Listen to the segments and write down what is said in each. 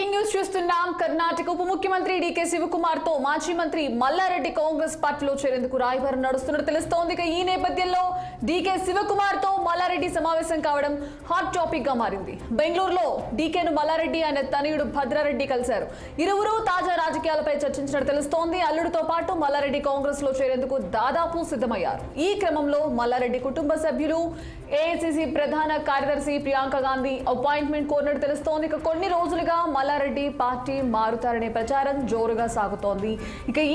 Breaking news చూస్తున్నాం. కర్ణాటక ఉప ముఖ్యమంత్రి డీకే శివకుమార్ తో మాజీ మంత్రి మల్లారెడ్డి కాంగ్రెస్ పార్టీలో చేరేందుకు రాయబారం నడుస్తున్నట్టు తెలుస్తోంది. ఈ నేపథ్యంలో డీకే శివకుమార్ తో మల్లారెడ్డి సమావేశం కావడం హాట్ టాపిక్ గా మారింది. బెంగళూరులో డీకేను మల్లారెడ్డి ఆయన తనయుడు భద్రారెడ్డి కలిశారు. ఇరువురు తాజా రాజకీయాలపై చర్చించినట్టు తెలుస్తోంది. అల్లుడితో పాటు మల్లారెడ్డి కాంగ్రెస్ లో చేరేందుకు దాదాపు సిద్ధమయ్యారు. ఈ క్రమంలో మల్లారెడ్డి కుటుంబ సభ్యులు ఏఐసీసీ ప్రధాన కార్యదర్శి ప్రియాంక గాంధీ అపాయింట్మెంట్ కోరినట్టు తెలుస్తోంది. కొన్ని రోజులుగా మల్లారెడ్డి పార్టీ మారుతారనే ప్రచారం జోరుగా సాగుతోంది.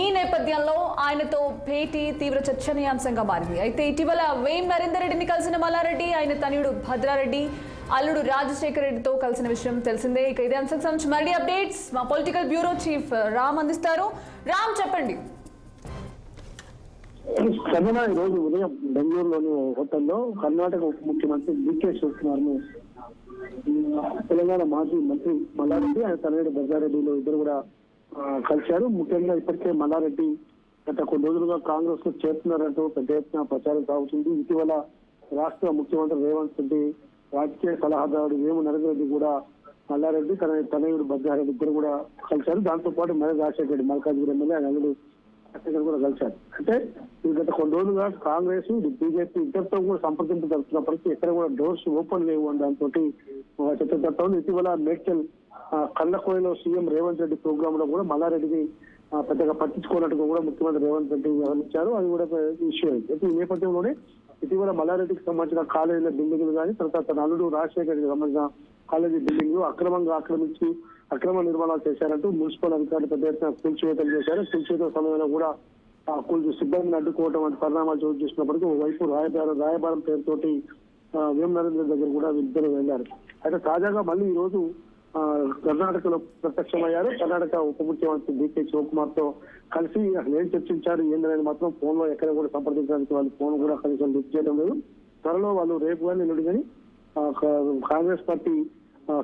ఈ నేపథ్యంలో ఆయనతో భేటీ తీవ్ర చర్చనీయాంశంగా మారింది. అయితే ఇటీవల వేం నరేందర్ రెడ్డిని కలిసిన మల్లారెడ్డి ఆయన తనయుడు భద్రారెడ్డి అల్లుడు రాజశేఖర్ రెడ్డితో కలిసిన విషయం తెలిసిందే. ఇదే అంశం సంబంధించి మరిన్ని అప్డేట్స్ మా పొలిటికల్ బ్యూరో చీఫ్ రామ్ అందిస్తారు. రామ్, చెప్పండి. సంజన ఈ రోజు ఉదయం బెంగళూరులోని హోటల్లో కర్ణాటక ఉప ముఖ్యమంత్రి డీకే శివకుమార్ ను తెలంగాణ మాజీ మంత్రి మల్లారెడ్డి ఆయన తనయుడు భద్రారెడ్డిలు ఇద్దరు కూడా కలిశారు. ముఖ్యంగా ఇప్పటికే మల్లారెడ్డి గత కొన్ని రోజులుగా కాంగ్రెస్ లో చేరుతున్నారంటూ పెద్ద ఎత్తున ప్రచారం సాగుతుంది. ఇటీవల రాష్ట్ర ముఖ్యమంత్రి రేవంత్ రెడ్డి రాజకీయ సలహాదారుడు వేము నరేంద్ర రెడ్డి కూడా మల్లారెడ్డి తనయుడు భద్రారెడ్డి ఇద్దరు కూడా కలిశారు. దాంతో పాటు మరి రాజశేఖర రెడ్డి మల్కాజ్గిరి ఎమ్మెల్యే ఆయన అల్లుడు కూడా కలిశారు. అంటే గత కొన్ని రోజులుగా కాంగ్రెస్ బీజేపీ ఇద్దరితో కూడా సంప్రదింపు జరుగుతున్నప్పటికీ ఎక్కడ కూడా డోర్స్ ఓపెన్ లేవు అని దాంతో చర్చ. ఇటీవల మేడ్చల్ కళ్ళకోయలో సీఎం రేవంత్ రెడ్డి ప్రోగ్రామ్ లో కూడా మల్లారెడ్డిని పెద్దగా పట్టించుకున్నట్టుగా కూడా ముఖ్యమంత్రి రేవంత్ రెడ్డి వ్యవహరించారు. అది కూడా ఇష్యూ అయింది. అయితే ఈ నేపథ్యంలోనే ఇటీవల మల్లారెడ్డికి సంబంధించిన కాలేజీల బిల్డింగ్లు కానీ తర్వాత తన అల్లుడు రాజశేఖర్ రెడ్డికి సంబంధించిన కాలేజీ బిల్డింగ్లు అక్రమంగా ఆక్రమించి అక్రమ నిర్మాణాలు చేశారంటూ మున్సిపల్ అధికారులు పెద్ద ఎత్తున కూల్చివేతలు చేశారు. కూల్చివేత సమయంలో కూడా సిబ్బందిని అడ్డుకోవడం వంటి పరిణామాలు చోటు చేసినప్పటికీ ఓవైపు రాయబారం పేరుతోటి వేం నరేంద్ర దగ్గర కూడా ఇద్దరు వెళ్లారు. అయితే తాజాగా మళ్ళీ ఈ రోజు కర్ణాటకలో ప్రత్యక్షమయ్యారు. కర్ణాటక ఉప ముఖ్యమంత్రి డీకే శివకుమార్ తో కలిసి అసలు ఏం చర్చించారు ఏంటనేది మాత్రం ఫోన్ లో ఎక్కడ కూడా సంప్రదించడానికి వాళ్ళు ఫోన్ కూడా కనీసం లిఫ్ట్ చేయడం లేదు. త్వరలో వాళ్ళు రేపు కానీ ఎల్లుండి కానీ కాంగ్రెస్ పార్టీ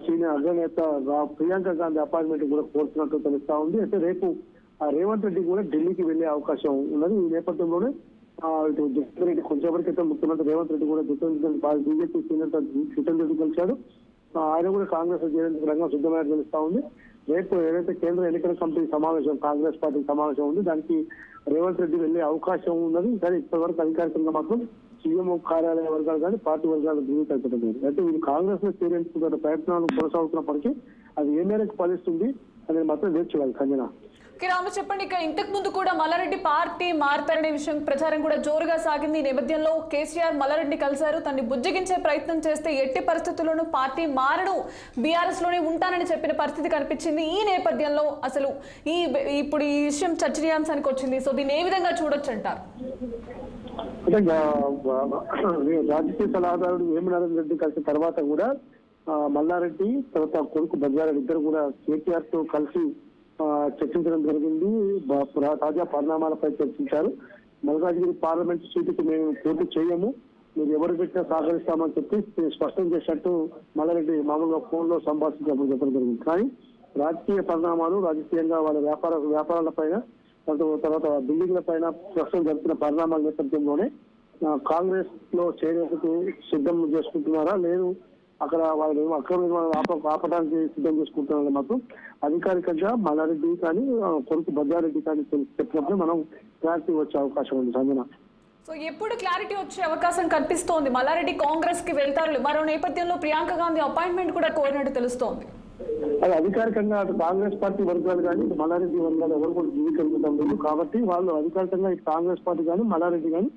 సీనియర్ అగ్రనేత ప్రియాంక గాంధీ అపాయింట్మెంట్ కూడా కోరుతున్నట్టు తెలుస్తా ఉంది. అయితే రేపు రేవంత్ రెడ్డి కూడా ఢిల్లీకి వెళ్లే అవకాశం ఉన్నది. ఈ నేపథ్యంలోనే ఇటు జితేందర్ రెడ్డి కొంచెంసేపటి క్రితం ముఖ్యమంత్రి రేవంత్ రెడ్డి కూడా బీజేపీ సీనియర్ జితేందర్ రెడ్డి కలిశాడు. ఆయన కూడా కాంగ్రెస్ చేరేందుకు రంగం సిద్ధమైనట్టు తెలుస్తా ఉంది. రేపు ఏదైతే కేంద్ర ఎన్నికల కమిటీ సమావేశం కాంగ్రెస్ పార్టీ సమావేశం ఉంది దానికి రేవంత్ రెడ్డి వెళ్లే అవకాశం ఉన్నది. కానీ ఇప్పటివరకు అధికారికంగా మాత్రం సీఎం కార్యాలయ వర్గాలు కానీ పార్టీ వర్గాలు ధృవీకరించడం లేదు. అయితే వీళ్ళు కాంగ్రెస్ లో చేరేందుకు ప్రయత్నాలు కొనసాగుతున్నప్పటికీ అది ఏ మేరకు ఫలిస్తుంది అనేది మాత్రం వేచి చూడాలి. సంజన, రామ, చెప్పండి. ఇంతకు ముందు కూడా మల్లారెడ్డి పార్టీ మారుతారనే విషయం ప్రచారం కూడా జోరుగా సాగింది. ఈ నేపథ్యంలో కేసీఆర్ మల్లారెడ్డి కలిశారు. తనని బుజ్జగించే ప్రయత్నం చేస్తే ఎట్టి పరిస్థితుల్లోనూ పార్టీ మారడు, బీఆర్ఎస్ లోనే ఉంటానని చెప్పిన పరిస్థితి కనిపించింది. ఈ నేపథ్యంలో అసలు ఇప్పుడు ఈ విషయం చర్చనీయాంశానికి వచ్చింది. సో దీన్ని ఏ విధంగా చూడొచ్చు అంటారు? అంటే రాజకీయ సలహాదారుడు వేము నరేంద్ర రెడ్డి కలిసిన తర్వాత కూడా మల్లారెడ్డి తర్వాత కొడుకు భద్రారెడ్డి ఇద్దరు కూడా కేటీఆర్ తో కలిసి చర్చించడం జరిగింది. తాజా పరిణామాలపై చర్చించారు. మల్కాజ్గిరి పార్లమెంట్ సీటుకు మేము పోటీ చేయము, మీరు ఎవరు పెట్టినా సహకరిస్తామని చెప్పి స్పష్టం చేసినట్టు మల్లారెడ్డి మామూలుగా ఫోన్ లో సంభాషించినప్పుడు చెప్పడం జరిగింది. కానీ రాజకీయ పరిణామాలు రాజకీయంగా వాళ్ళ వ్యాపారాలపైన తర్వాత బిల్డింగ్ల పైన ప్రస్తుతం జరుగుతున్న పరిణామాల నేపథ్యంలోనే కాంగ్రెస్ లో చేరేందుకు సిద్ధం చేసుకుంటున్నారా లేదు అక్కడ వాళ్ళు అక్రమ నిర్మాణం ఆపడానికి సిద్ధం చేసుకుంటున్నారని మాత్రం అధికారికంగా మల్లారెడ్డి కానీ కొడుకు భద్రారెడ్డి కానీ చెప్పినప్పుడు మనం క్లారిటీ వచ్చే అవకాశం ఉంది. సంజన, సో ఎప్పుడు క్లారిటీ వచ్చే అవకాశం కనిపిస్తోంది? మల్లారెడ్డి కాంగ్రెస్ కి వెళ్తారు. మరో నేపథ్యంలో ప్రియాంక గాంధీ అపాయింట్మెంట్ కూడా కోరినట్టు తెలుస్తోంది. అది అధికారికంగా అటు కాంగ్రెస్ పార్టీ వర్గాలు కానీ మల్లారెడ్డి వర్గాలు ఎవరు కూడా ధృవీకరించడం లేదు. కాబట్టి వాళ్ళు అధికారికంగా ఇటు కాంగ్రెస్ పార్టీ కానీ మల్లారెడ్డి కానీ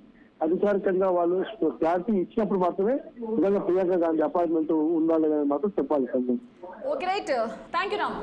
అధికారికంగా వాళ్ళు క్లారిటీ ఇచ్చినప్పుడు మాత్రమే నిజంగా ప్రియాంక గాంధీ అపాయింట్మెంట్ ఉండాలి అని మాత్రం చెప్పాలి. Okay, right. Thank you Ram.